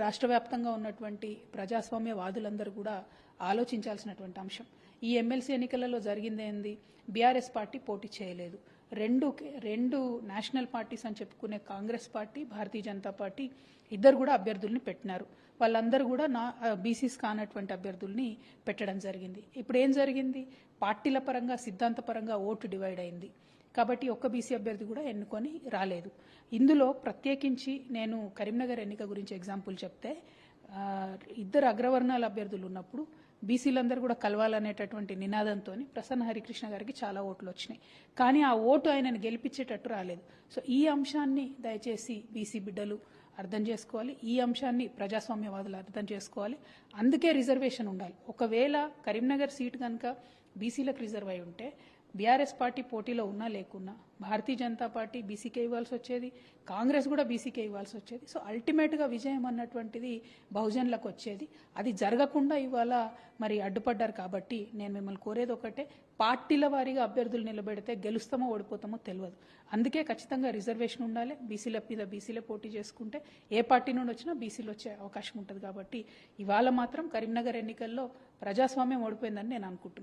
రాష్ట్ర వ్యాప్తంగా ఉన్నటువంటి ప్రజాస్వామ్యవాదులందరూ కూడా ఆలోచించాల్సినటువంటి అంశం. ఈ ఎమ్మెల్సీ ఎన్నికలలో జరిగిందేంది? బీఆర్ఎస్ పార్టీ పోటీ చేయలేదు. రెండు నేషనల్ పార్టీస్ అని చెప్పుకునే కాంగ్రెస్ పార్టీ, భారతీయ జనతా పార్టీ ఇద్దరు కూడా అభ్యర్థుల్ని పెట్టినారు. వాళ్ళందరూ కూడా బీసీస్ కానటువంటి అభ్యర్థుల్ని పెట్టడం జరిగింది. ఇప్పుడు ఏం జరిగింది? పార్టీల పరంగా, సిద్ధాంతపరంగా ఓటు డివైడ్ అయింది. కాబట్టి ఒక్క బీసీ అభ్యర్థి కూడా ఎన్నుకొని రాలేదు. ఇందులో ప్రత్యేకించి నేను కరీంనగర్ ఎన్నిక గురించి ఎగ్జాంపుల్ చెప్తే, ఇద్దరు అగ్రవర్ణాల అభ్యర్థులు ఉన్నప్పుడు బీసీలందరూ కూడా కలవాలనేటటువంటి నినాదంతో ప్రసన్న హరికృష్ణ గారికి చాలా ఓట్లు వచ్చినాయి. కానీ ఆ ఓటు ఆయనను గెలిపించేటట్టు రాలేదు. సో ఈ అంశాన్ని దయచేసి బీసీ బిడ్డలు అర్థం చేసుకోవాలి. ఈ అంశాన్ని ప్రజాస్వామ్యవాదులు అర్థం చేసుకోవాలి. అందుకే రిజర్వేషన్ ఉండాలి. ఒకవేళ కరీంనగర్ సీట్ కనుక బీసీలకు రిజర్వ్ అయి ఉంటే బీఆర్ఎస్ పార్టీ పోటీలో ఉన్నా లేకున్నా భారతీయ జనతా పార్టీ బీసీకే ఇవ్వాల్సి వచ్చేది, కాంగ్రెస్ కూడా బీసీకే ఇవ్వాల్సి వచ్చేది. సో అల్టిమేట్గా విజయం అన్నటువంటిది బహుజనులకు వచ్చేది. అది జరగకుండా ఇవాళ మరి అడ్డుపడ్డారు. కాబట్టి నేను మిమ్మల్ని కోరేది ఒకటే, పార్టీల వారీగా అభ్యర్థులు నిలబెడితే గెలుస్తామో ఓడిపోతామో తెలియదు. అందుకే ఖచ్చితంగా రిజర్వేషన్ ఉండాలి. బీసీల మీద బీసీలే పోటీ చేసుకుంటే ఏ పార్టీ నుండి వచ్చినా బీసీలు వచ్చే అవకాశం ఉంటుంది. కాబట్టి ఇవాళ మాత్రం కరీంనగర్ ఎన్నికల్లో ప్రజాస్వామ్యం ఓడిపోయిందని నేను అనుకుంటున్నాను.